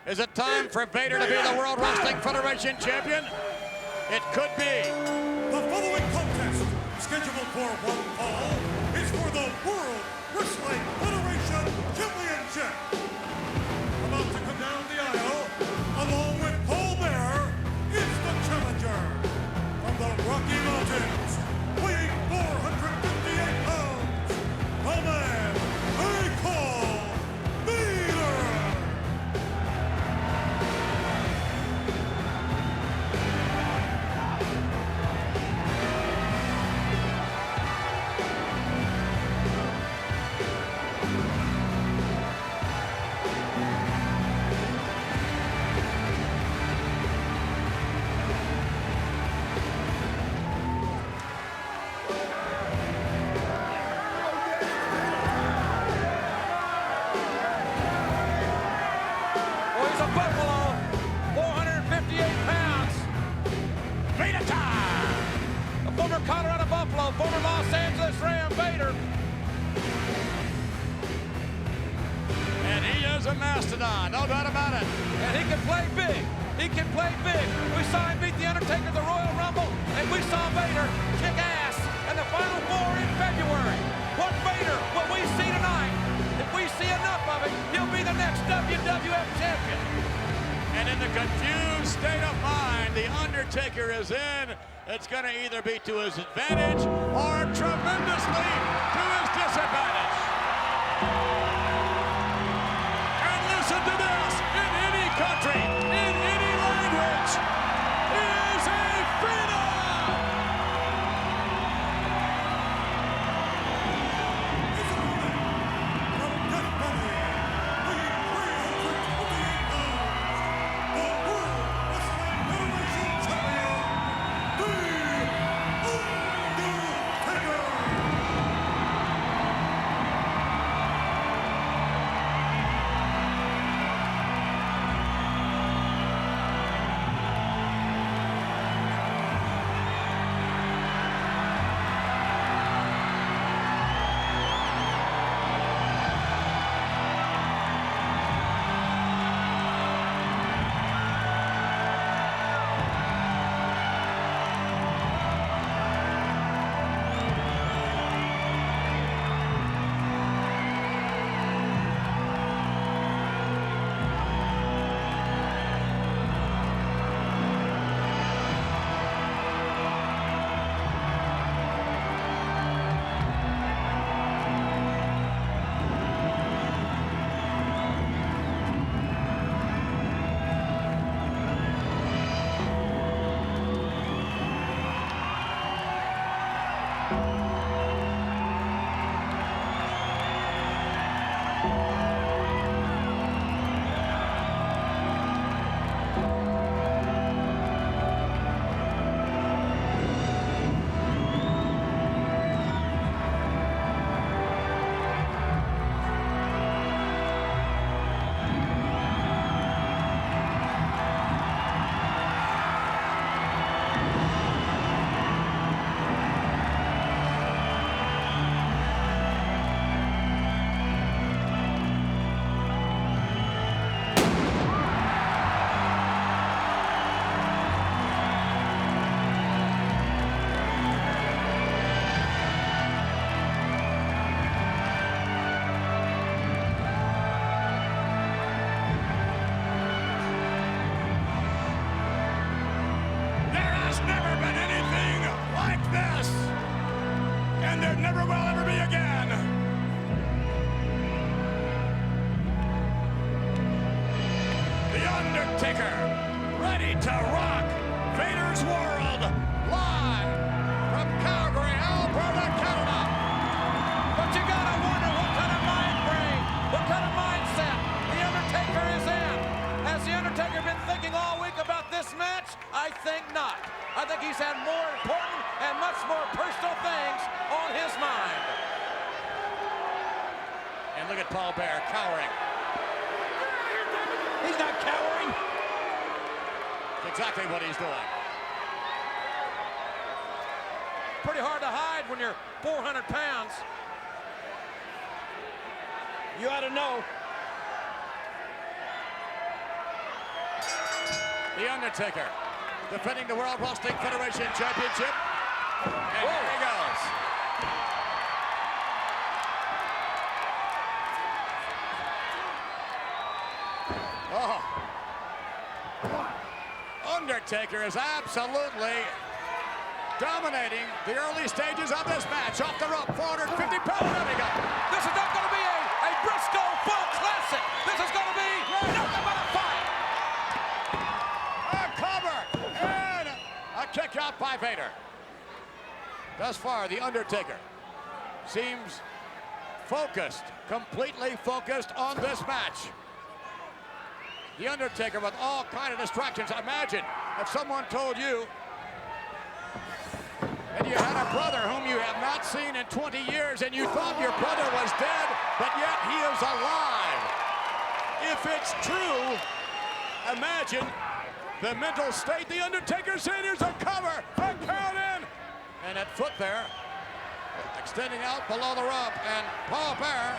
Is it time for Vader to be the World Wrestling Federation champion? It could be. The following contest, scheduled for one fall, is for the World Wrestling Federation Championship. About to come down the aisle, along with Paul Bearer, is the challenger. From the Rocky Mountains, weighing 458 pounds, the man they call Vader. Buffalo, 458 pounds. Vader time! The former Colorado Buffalo, former Los Angeles Ram, Vader. And he is a mastodon, no doubt about it. And he can play big. He can play big. We saw him beat The Undertaker at the Royal Rumble, and we saw Vader kick ass in the Final Four in February. What Vader will we see tonight? If we see enough of it, he'll be the next WWF champion. And in the confused state of mind the Undertaker is in, it's going to either be to his advantage or tremendously to his disadvantage. And listen to this, in any country, in any language, is a freedom! His opponent, from Death Valley, weighing 328 pounds, the World Wrestling Federation champion, The Undertaker. There has never been anything like this, and there never will ever be again. The Undertaker, ready to rock Vader's world, live from Calgary, Alberta, Canada. But you gotta wonder what kind of mind frame, what kind of mindset The Undertaker is in. Has The Undertaker been thinking all week about this match? I think not. I think he's had more important and much more personal things on his mind. And look at Paul Bearer cowering. He's not cowering. That's exactly what he's doing. Pretty hard to hide when you're 400 pounds. You ought to know. The Undertaker, defending the World Wrestling Federation Championship. And here he goes. Oh. Undertaker is absolutely dominating the early stages of this match. Off the rope, 450 pounds. There we go. This is not going to be a Briscoe Bull Classic. This is going to be nothing but a fight. A cover and a kick out by Vader. Thus far, the Undertaker seems focused, completely focused on this match. The Undertaker with all kinds of distractions. Imagine if someone told you and you had a brother whom you have not seen in 20 years and you thought your brother was dead, but yet he is alive. If it's true, imagine the mental state the Undertaker's in. Here's a cover, a count in. And at foot there, extending out below the rope, and Paul Bearer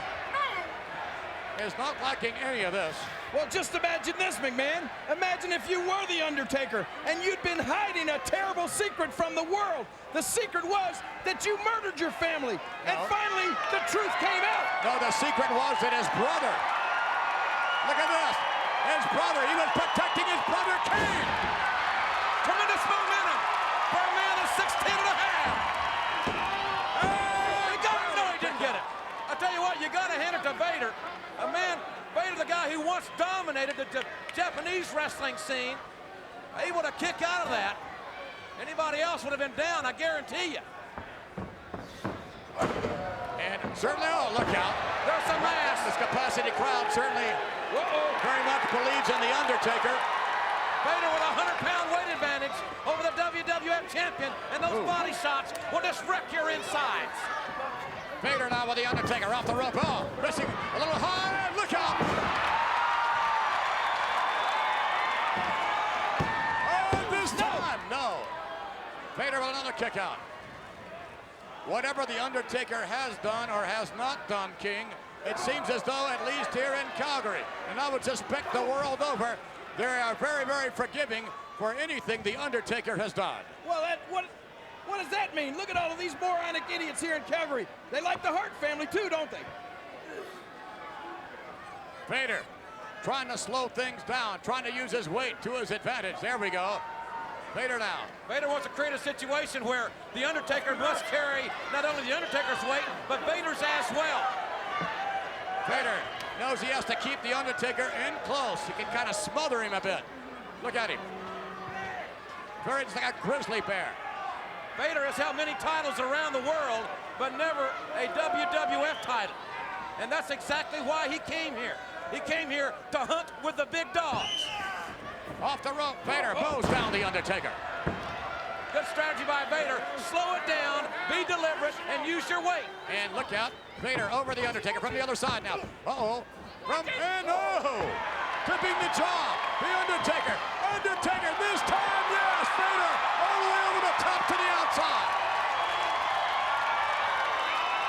is not liking any of this. Well, just imagine this, McMahon. Imagine if you were The Undertaker and you'd been hiding a terrible secret from the world. The secret was that you murdered your family. No. And finally, the truth came out. No, the secret was that his brother, look at this, his brother, he was protecting his brother Kane. Tremendous momentum for a man of 6'10 and a half. He got it. No, he didn't get it. I tell you what, you got to hand it to Vader. A man, Vader, the guy who once dominated the Japanese wrestling scene, able to kick out of that. Anybody else would have been down, I guarantee you. And certainly, oh, look out. There's some mass. This capacity crowd certainly very much believes in The Undertaker. Vader with a 100-pound weight advantage over the WWF champion, and those body shots will just wreck your insides. Vader now with The Undertaker off the rope. Oh, missing a little high. Look out. Oh, this time, no. Vader with another kick out. Whatever The Undertaker has done or has not done, King, it seems as though, at least here in Calgary, and I would suspect the world over, they are very, very forgiving for anything The Undertaker has done. Well, what does that mean? Look at all of these moronic idiots here in Calgary. They like the Hart family too, don't they? Vader trying to slow things down, trying to use his weight to his advantage. There we go. Vader now. Vader wants to create a situation where The Undertaker must carry not only The Undertaker's weight, but Vader's as well. Vader knows he has to keep The Undertaker in close. He can kind of smother him a bit. Look at him. Very just like a grizzly bear. Vader has held many titles around the world, but never a WWF title. And that's exactly why he came here. He came here to hunt with the big dogs. Off the rope, Vader bows down The Undertaker. Good strategy by Vader. Slow it down, be deliberate, and use your weight. And look out, Vader over The Undertaker from the other side now. Uh-oh. And oh! Tipping the jaw. The Undertaker. Undertaker this time, yes! Vader all the way over the top to the outside.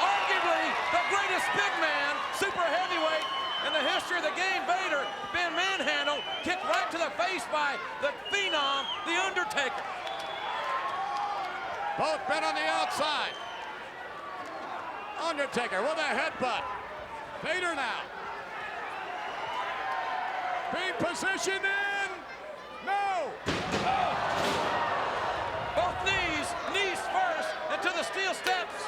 Arguably the greatest big man, super heavyweight in the history of the game, Vader, been manhandled, kicked right to the face by the Phenom, The Undertaker. Both men on the outside. Undertaker with a headbutt. Vader now. Being positioned in. No. Both knees first, into the steel steps.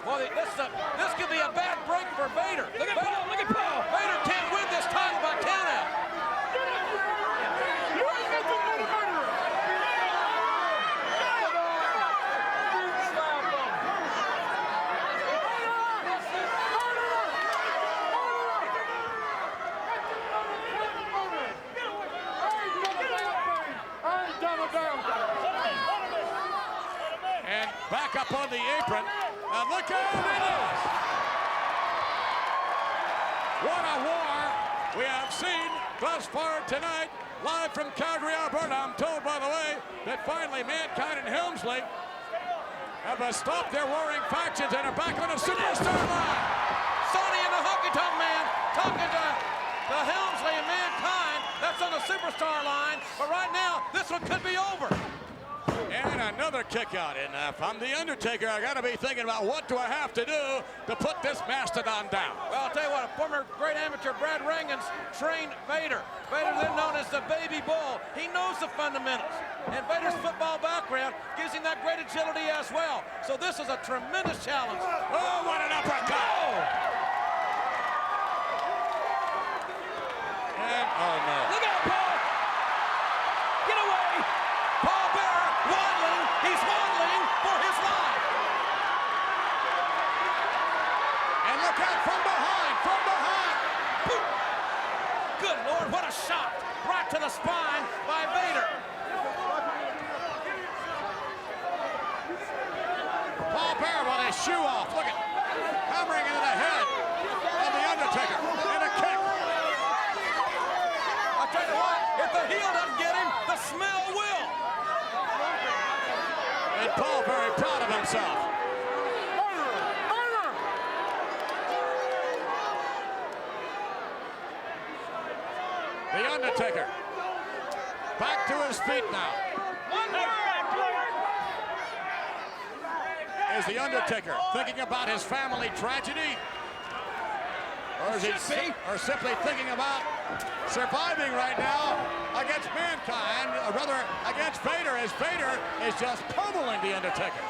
Boy, this could be a bad break for Vader. Look at Paul, look at Paul. Vader can't win this title by countout. And back up on the apron. And look out, it is! What a war we have seen thus far tonight, live from Calgary, Alberta. I'm told, by the way, that finally Mankind and Helmsley have stopped their warring factions and are back on a superstar line. Sonny and the Honky Tonk Man talking to Helmsley and Mankind. the superstar line, but right now, this one could be over. And another kick out. And if I'm the Undertaker, I got to be thinking about what do I have to do to put this mastodon down. Well, I'll tell you what, former great amateur Brad Rangans trained Vader. Vader, then known as the Baby Bull. He knows the fundamentals. And Vader's football background gives him that great agility as well. So this is a tremendous challenge. Oh, what an uppercut! And, oh, no. Look out, Paul! Get away! Paul Bearer waddling. He's waddling for his life. And look out from behind, from behind! Boom. Good Lord, what a shot. Right to the spine by Vader. Paul Bearer with his shoe off. Look at hammering into the head of the Undertaker. And a kick. I'll tell you what, if the heel doesn't get him, the smell will. And Paul very proud of himself. The Undertaker back to his feet now. Is the Undertaker thinking about his family tragedy? Or is he simply thinking about surviving right now against mankind, or rather against Vader, as Vader is just pummeling the Undertaker.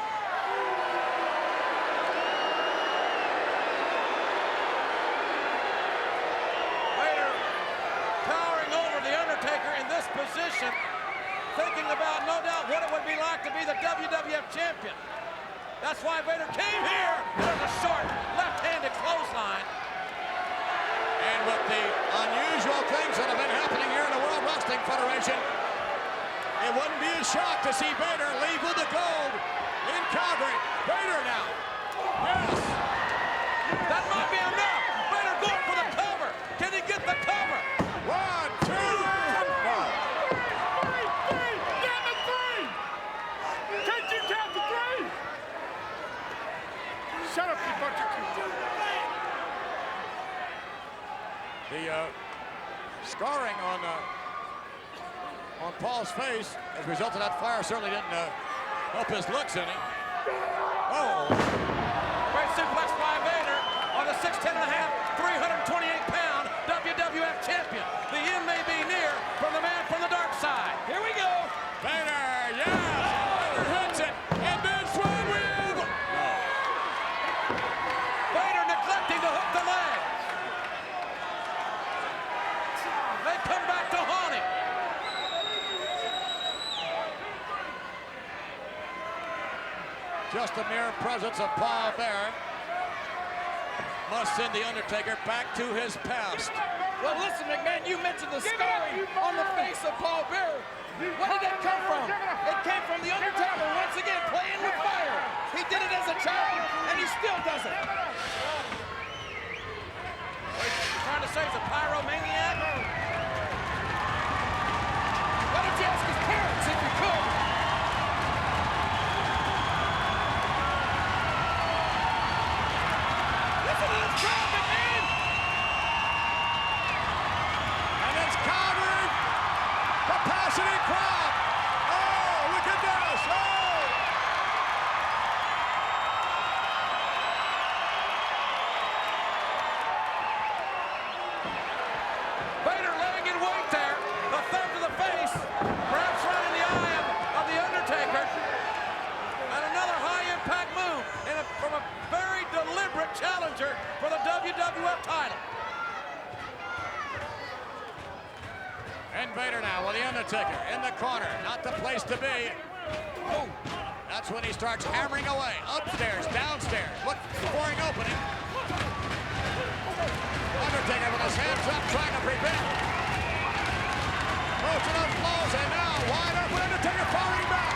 Vader towering over the Undertaker in this position, thinking about, no doubt, what it would be like to be the WWF champion. That's why Vader came here. There's a short left-handed clothesline. And with the unusual things that have been happening here in the World Wrestling Federation, it wouldn't be a shock to see Vader leave with the gold in Calgary. Vader now. Yes. That might be enough. Vader going for the cover. Can he get the cover? 1, 2, no. Down to 3! Can't you count to 3? Shut up, you bunch of kids. The scarring on Paul's face as a result of that fire certainly didn't help his looks any. Oh. Great suplex by Vader on the 6'10 and a half, 328-pound WWF champion. The end may be near from the man from the dark side. Here we go! Vader, yes! Vader hits it, and then swing with... No. Vader neglecting to hook the leg. They come back to haunt him. Just the mere presence of Paul Bearer must send the Undertaker back to his past. Well, listen, McMahon, you mentioned the scarring on the face of Paul Bearer. What did that come from? It came from the Undertaker once again playing with fire. He did it as a child, and he still does it. Trying to say he's a pyromaniac? Why don't you ask his parents if you could? Listen to this crowd, McMahon! And it's countered. Capacity crowd. Oh, look at this. Oh! Vader laying in wait there. The thumb to the face. Perhaps right in the eye of the Undertaker. And another high-impact move from a very deliberate challenger for the WWF title. And Vader now with the Undertaker in the corner. Not the place to be. Oh, that's when he starts hammering away. Upstairs, downstairs. Look, scoring opening. Undertaker with his hands up trying to prevent. Close enough blows and now wide open. Undertaker firing back.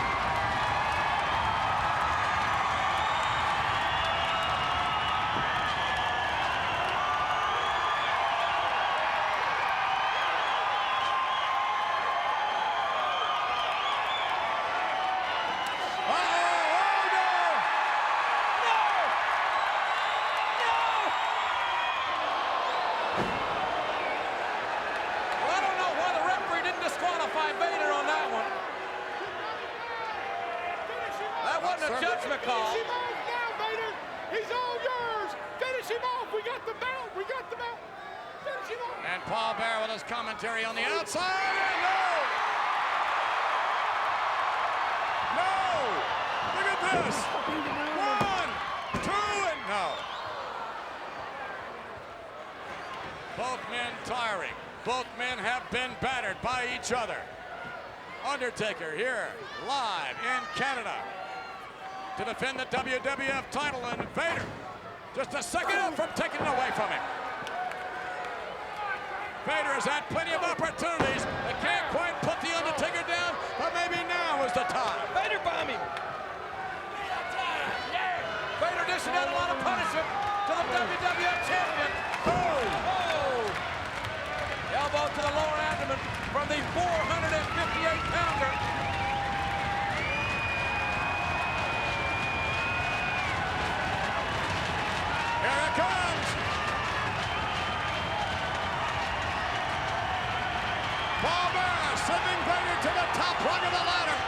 We got the belt. We got the belt. Finish him off. And Paul Bearer with his commentary on the outside. And no! No! Look at this. 1, 2, and no. Both men tiring. Both men have been battered by each other. Undertaker here, live in Canada, to defend the WWF title, and Vader just a second up from taking it away from him. Vader has had plenty of opportunities. They can't quite put the Undertaker down, but maybe now is the time. Vader bombing. Vader dishing out a lot of punishment to the WWF champion. Elbow to the lower abdomen from the 458-pounder. Here it comes. Paul Bearer sending Vader to the top rung of the ladder.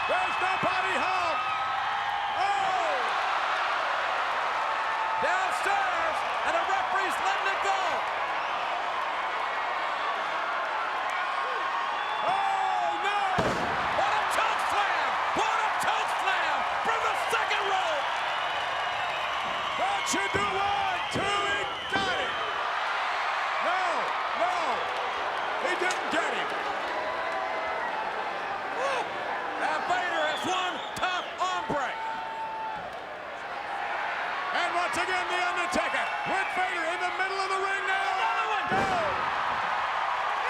There's nobody home. Oh! Downstairs, and the referee's letting it go. Oh, no! What a choke slam! What a choke slam from the second rope! That should do 1, 2, he got him! No, no, he didn't get him. And Vader has one tough arm break. And once again, the Undertaker with Vader in the middle of the ring now. Another one! No!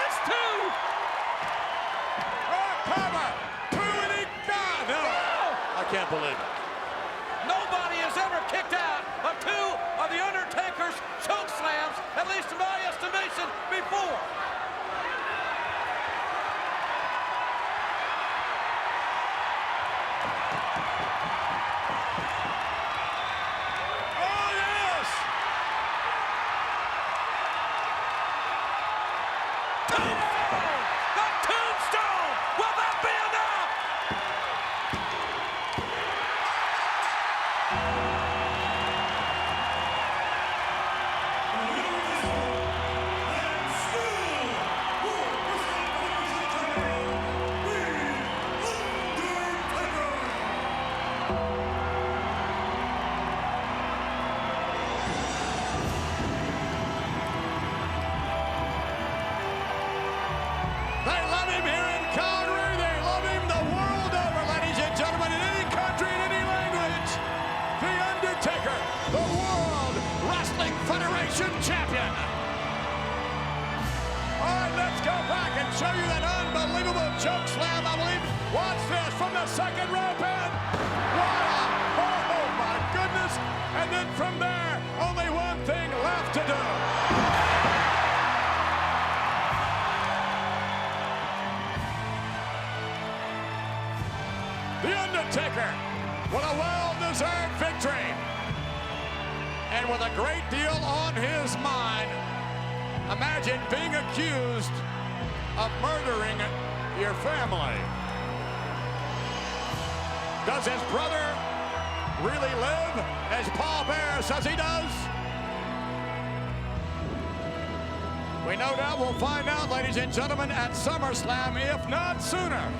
It's 2! Oh, cover! 2 and he got him! I can't believe it. Nobody has ever kicked out of 2 of the Undertaker's choke slams, at least in my estimation, before. Oh, yes! Tombstone! The Tombstone! Will that be enough? And still, World Wrestling Federation champion, The Undertaker. They love him here in Calgary. They love him the world over, ladies and gentlemen, in any country, in any language. The Undertaker, the World Wrestling Federation champion. All right, let's go back and show you that unbelievable choke slam, I believe. Watch this from the second rope in. Oh my goodness. And then from there, only one thing left to do. The Undertaker with a well-deserved victory. And with a great deal on his mind. Imagine being accused of murdering your family. Does his brother really live as Paul Bearer says he does? We no doubt will find out, ladies and gentlemen, at SummerSlam, if not sooner.